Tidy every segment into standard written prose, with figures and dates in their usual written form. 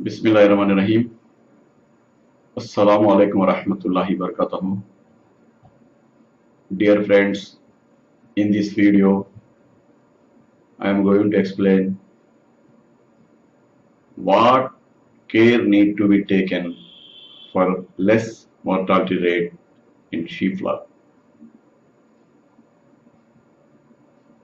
Bismillahirrahmanirrahim. Assalamu alaikum wa rahmatullahi wa barakatuh. Dear friends, in this video, I am going to explain what care need to be taken for less mortality rate in sheep flock.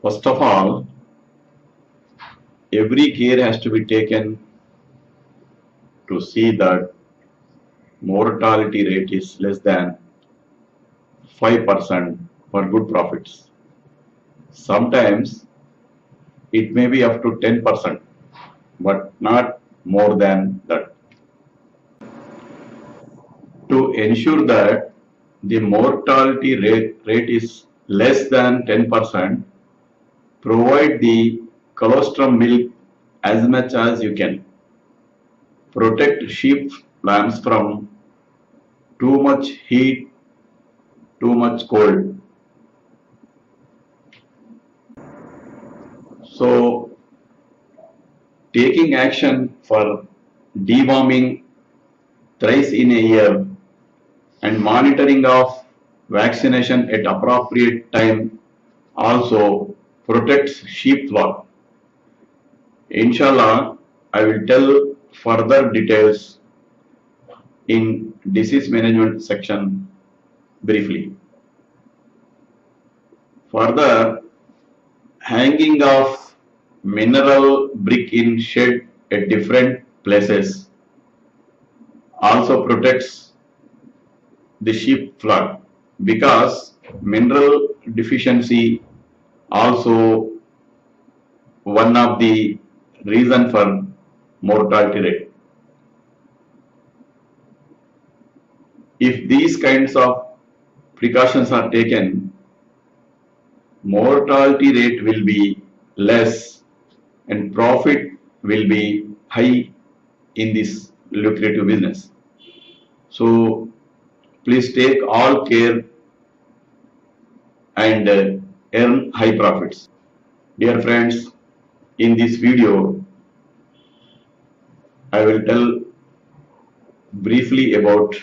First of all, every care has to be taken to see that mortality rate is less than 5% for good profits. Sometimes it may be up to 10%, but not more than that. To ensure that the mortality rate is less than 10%, provide the colostrum milk as much as you can. Protect sheep lambs from too much heat, too much cold. So, taking action for deworming thrice in a year and monitoring of vaccination at appropriate time also protects sheep flock. Inshallah, I will tell further details in disease management section briefly. Further, hanging of mineral brick in shed at different places also protects the sheep flock because mineral deficiency also one of the reason for mortality rate. If these kinds of precautions are taken, mortality rate will be less and profit will be high in this lucrative business. So please take all care and earn high profits. Dear friends, in this video, I will tell briefly about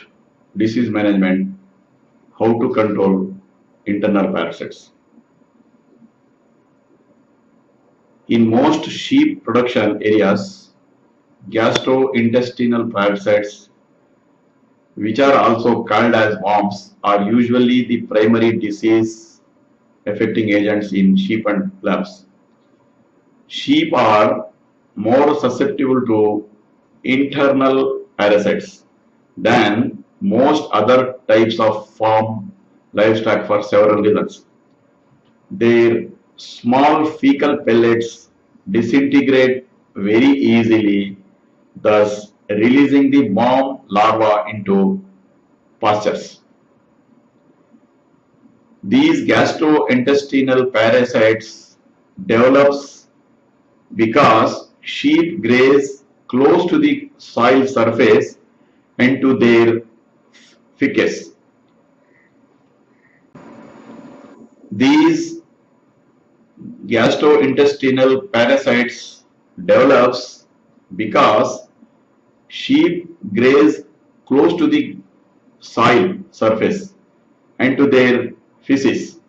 disease management, how to control internal parasites. In most sheep production areas, gastrointestinal parasites, which are also called as worms, are usually the primary disease affecting agents in sheep and lambs. Sheep are more susceptible to internal parasites than most other types of farm livestock for several reasons. Their small fecal pellets disintegrate very easily, thus releasing the worm larvae into pastures. These gastrointestinal parasites develops because sheep graze close to the soil surface and to their feces. These gastrointestinal parasites develops because sheep graze close to the soil surface and to their feces.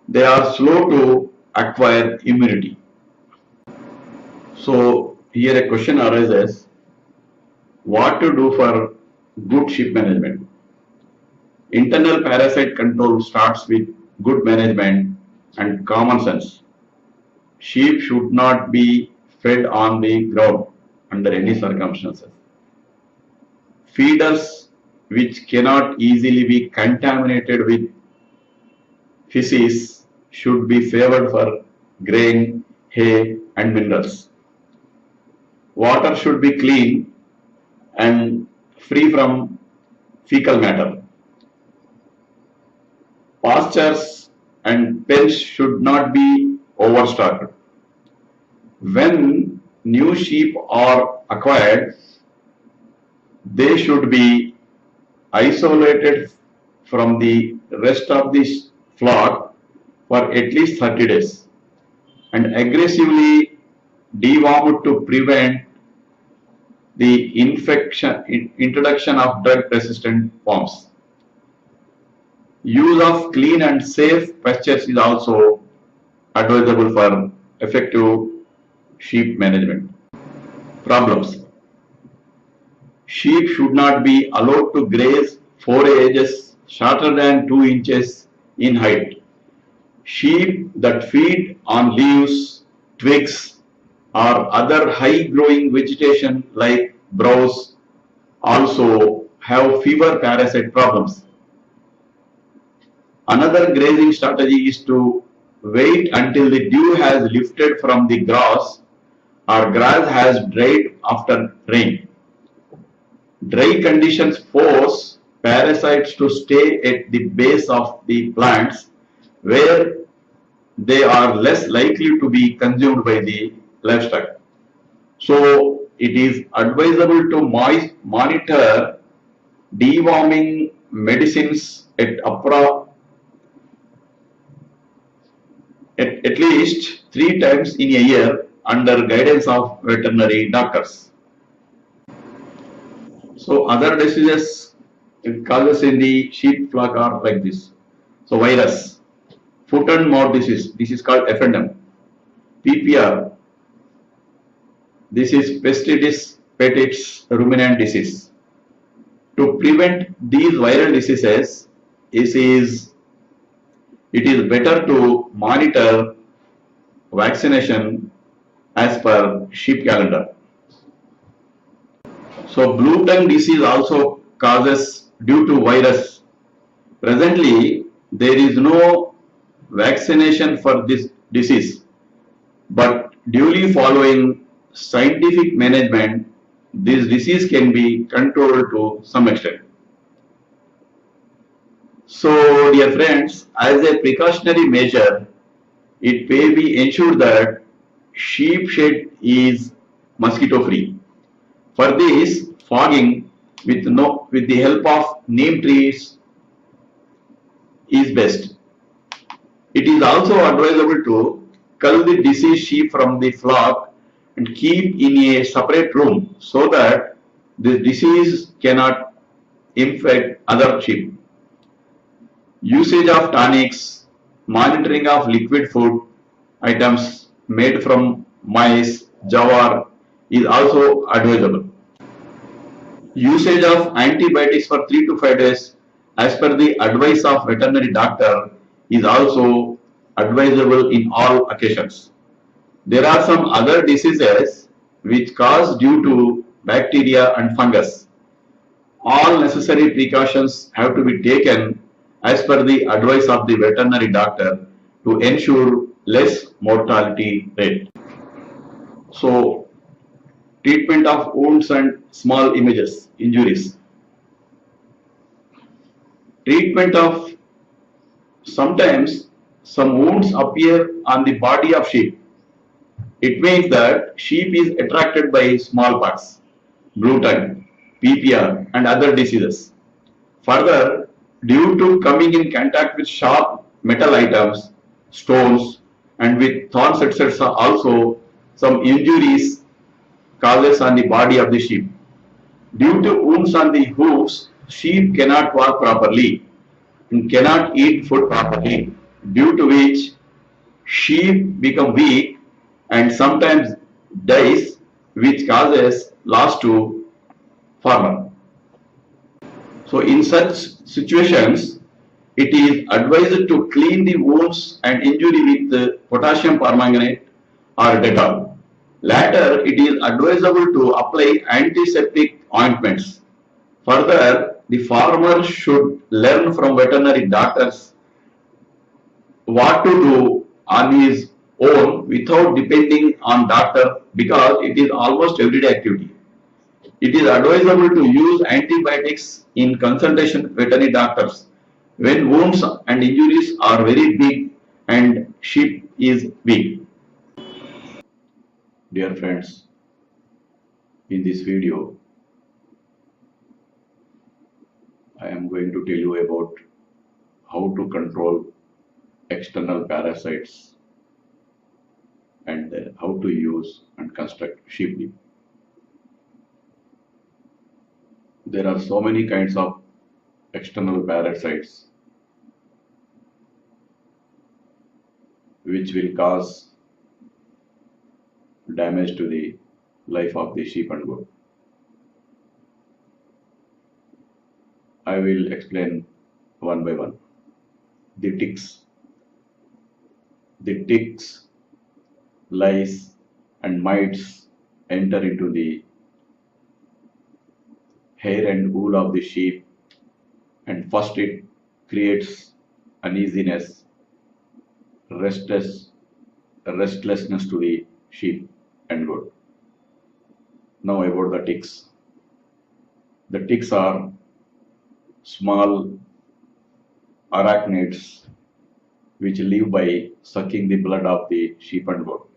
They are slow to acquire immunity. So here a question arises, what to do for good sheep management? Internal parasite control starts with good management and common sense. Sheep should not be fed on the ground under any circumstances. Feeders which cannot easily be contaminated with feces should be favored for grain, hay and minerals. Water should be clean and free from fecal matter. Pastures and pens should not be overstocked. When new sheep are acquired, they should be isolated from the rest of the flock for at least 30 days and aggressively dewormed to prevent the introduction of drug-resistant forms. Use of clean and safe pastures is also advisable for effective sheep management. Problems. Sheep should not be allowed to graze forages shorter than 2 inches in height. Sheep that feed on leaves, twigs, or other high-growing vegetation like browse also have fewer parasite problems. Another grazing strategy is to wait until the dew has lifted from the grass or grass has dried after rain. Dry conditions force parasites to stay at the base of the plants where they are less likely to be consumed by the livestock. So it is advisable to monitor deworming medicines at least 3 times in a year under guidance of veterinary doctors. So other diseases it causes in the sheep flock are like this. So virus, foot and mouth disease, this is called FNM. PPR, this is Pestidis petits ruminant disease. To prevent these viral diseases, it is better to monitor vaccination as per sheep calendar. So blue tongue disease also causes due to virus. Presently, there is no vaccination for this disease, but duly following scientific management, this disease can be controlled to some extent. So, dear friends, as a precautionary measure, it may be ensured that sheep shed is mosquito free. For this, fogging with the help of neem trees is best. It is also advisable to cull the diseased sheep from the flock and keep in a separate room so that the disease cannot infect other sheep. Usage of tonics, monitoring of liquid food items made from maize, jawar is also advisable. Usage of antibiotics for 3 to 5 days as per the advice of veterinary doctor is also advisable in all occasions. There are some other diseases which cause due to bacteria and fungus. All necessary precautions have to be taken as per the advice of the veterinary doctor to ensure less mortality rate. So, treatment of wounds and small injuries. Treatment of sometimes some wounds appear on the body of sheep. It means that sheep is attracted by smallpox, blue tongue, PPR and other diseases. Further, due to coming in contact with sharp metal items, stones and with thorns etc. also some injuries causes on the body of the sheep. Due to wounds on the hoofs, sheep cannot walk properly and cannot eat food properly, due to which sheep become weak and sometimes dies, which causes loss to farmer. So in such situations, it is advised to clean the wounds and injury with potassium permanganate or Dettol. Later, it is advisable to apply antiseptic ointments. Further, the farmer should learn from veterinary doctors what to do on his own without depending on doctor because it is almost everyday activity. It is advisable to use antibiotics in consultation with veterinary doctors when wounds and injuries are very big and sheep is weak. Dear friends, in this video, I am going to tell you about how to control external parasites and how to use and construct sheep dip. There are so many kinds of external parasites which will cause damage to the life of the sheep and goat. I will explain one by one. The ticks. The ticks, lice, and mites enter into the hair and wool of the sheep, and first it creates uneasiness, restless, restlessness to the sheep and goat. Now about the ticks. The ticks are small arachnids which live by sucking the blood of the sheep and goat.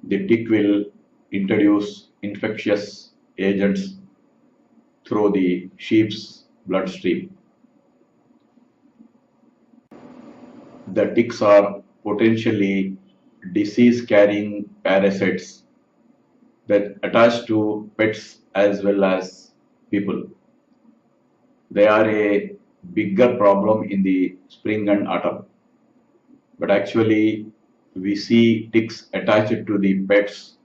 The tick will introduce infectious agents through the sheep's bloodstream. The ticks are potentially disease-carrying parasites that attach to pets as well as people. They are a bigger problem in the spring and autumn, but actually we see ticks attached to the pets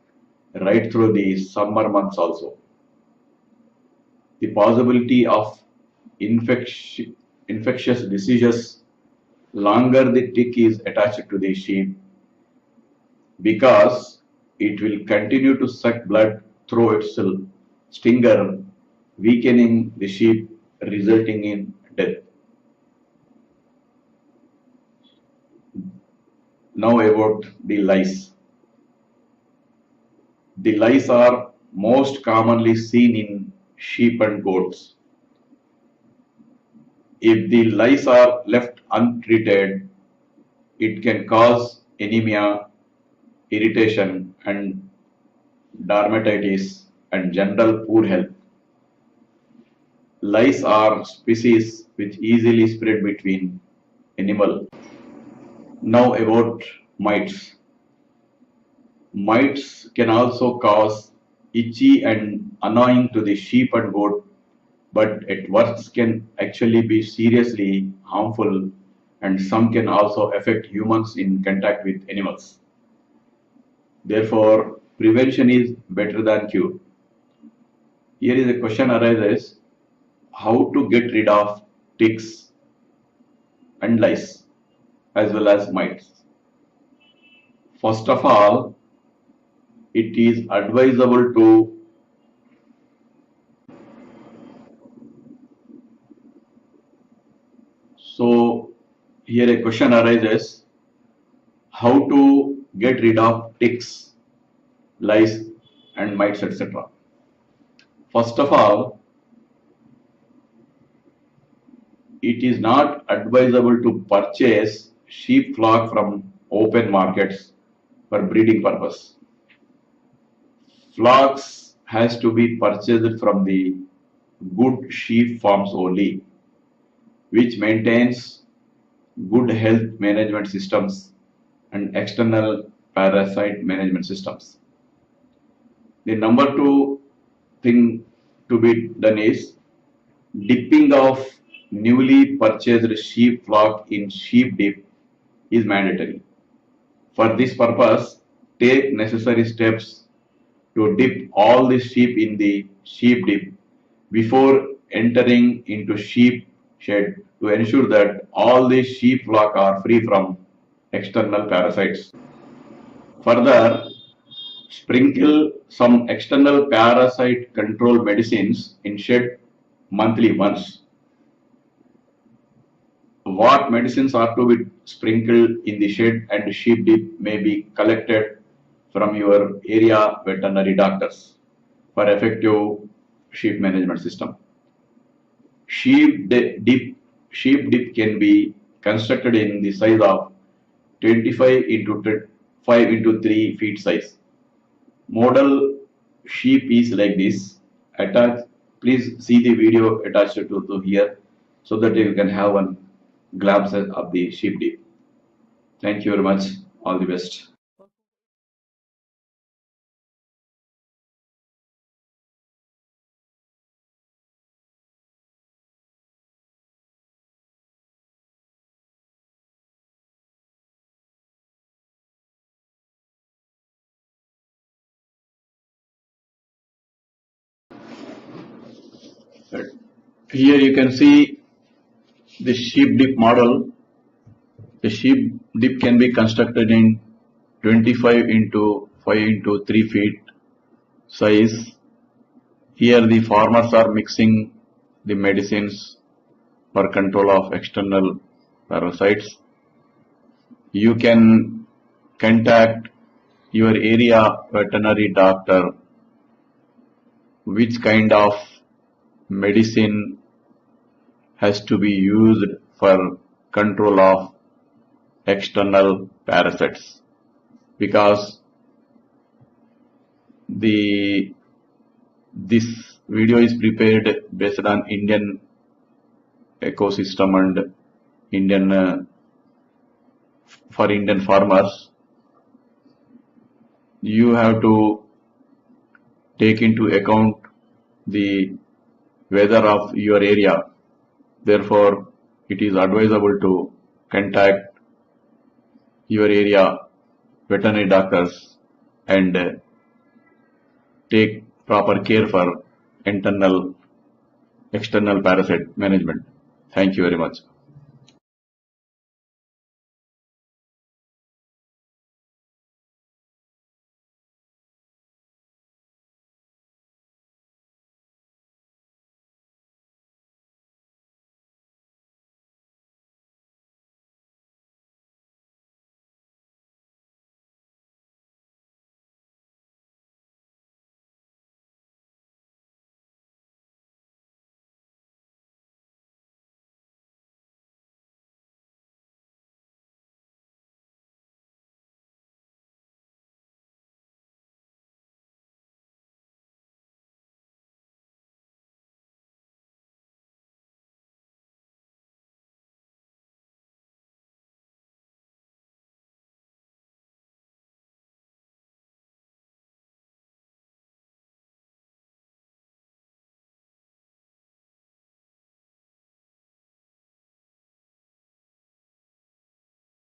right through the summer months also. The possibility of infectious diseases longer the tick is attached to the sheep, because it will continue to suck blood through its stinger, weakening the sheep, resulting in death. Now about the lice. The lice are most commonly seen in sheep and goats. If the lice are left untreated, it can cause anemia, irritation, and dermatitis, and general poor health. Lice are species which easily spread between animals. Now about mites. Mites can also cause itchy and annoying to the sheep and goat, but at worst can actually be seriously harmful, and some can also affect humans in contact with animals. Therefore, prevention is better than cure. Here is a question arises: how to get rid of ticks and lice as well as mites? First of all, it is advisable to so here a question arises: how to get rid of ticks, lice, and mites, etc. First of all, it is not advisable to purchase sheep flock from open markets for breeding purpose. Flocks has to be purchased from the good sheep farms only, which maintains good health management systems and external parasite management systems. The number two thing to be done is dipping of newly purchased sheep flock in sheep dip is mandatory. For this purpose, take necessary steps to dip all the sheep in the sheep dip before entering into sheep shed, to ensure that all the sheep flock are free from external parasites. Further, sprinkle some external parasite control medicines in shed monthly once. What medicines are to be sprinkled in the shed and sheep dip may be collected from your area veterinary doctors for effective sheep management system. Sheep dip sheep dip can be constructed in the size of 25 into 5 into 3 feet size. Model sheep is like this. Attach. Please see the video attached to here, so that you can have one glimpse of the sheep dip. Thank you very much. All the best. Here you can see the sheep dip model. The sheep dip can be constructed in 25 into 5 into 3 feet size. Here the farmers are mixing the medicines for control of external parasites. You can contact your area veterinary doctor which kind of medicine has to be used for control of external parasites, because this video is prepared based on Indian ecosystem and for Indian farmers. You have to take into account the weather of your area. Therefore, it is advisable to contact your area veterinary doctors and take proper care for external parasite management. Thank you very much.